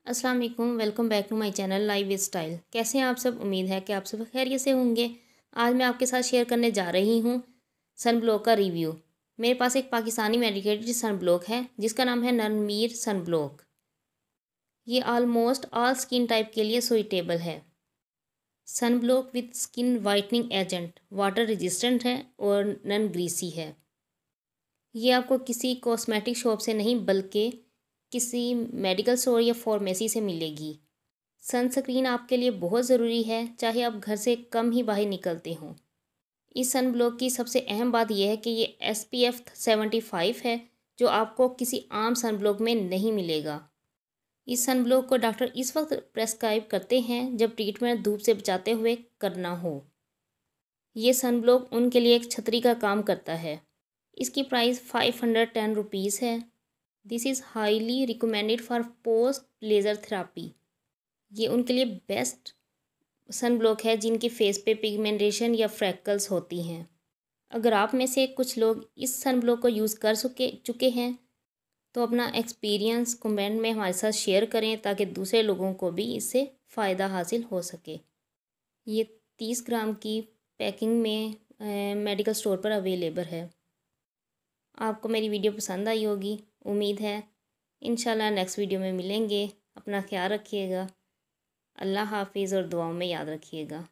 अस्सलाम वालेकुम, welcome back to my channel live with style. कैसे हैं आप सब? उम्मीद है कि आप सब खैरियत से होंगे। आज मैं आपके साथ शेयर करने जा रही हूँ सन ब्लॉक का रिव्यू। मेरे पास एक पाकिस्तानी मेडिकेटेड सन ब्लॉक है जिसका नाम है नरमीर सन ब्लॉक। ये ऑलमोस्ट ऑल स्किन टाइप के लिए सुइटेबल है। Sun block with skin whitening agent, water resistant है और नन ग्रीसी है। ये आपको किसी कॉस्मेटिक शॉप से नहीं बल्कि किसी मेडिकल स्टोर या फार्मेसी से मिलेगी। सनस्क्रीन आपके लिए बहुत ज़रूरी है, चाहे आप घर से कम ही बाहर निकलते हों। इस सन ब्लॉक की सबसे अहम बात यह है कि ये SPF 75 है, जो आपको किसी आम सन ब्लॉक में नहीं मिलेगा। इस सन ब्लॉक को डॉक्टर इस वक्त प्रेस्क्राइब करते हैं जब ट्रीटमेंट धूप से बचाते हुए करना हो। ये सन ब्लॉक उनके लिए एक छतरी का काम करता है। इसकी प्राइस 510 रुपीज़ है। This is highly recommended for post laser therapy. ये उनके लिए बेस्ट सन ब्लॉक है जिनकी फेस पे पिगमेंटेशन या फ्रैकल्स होती हैं। अगर आप में से कुछ लोग इस सन ब्लॉक को यूज़ कर चुके हैं तो अपना एक्सपीरियंस कमेंट में हमारे साथ शेयर करें ताकि दूसरे लोगों को भी इससे फ़ायदा हासिल हो सके। ये 30 ग्राम की पैकिंग में मेडिकल स्टोर पर अवेलेबल है। आपको मेरी वीडियो पसंद आई होगी, उम्मीद है। इंशाल्लाह नेक्स्ट वीडियो में मिलेंगे। अपना ख्याल रखिएगा। अल्लाह हाफिज़ और दुआओं में याद रखिएगा।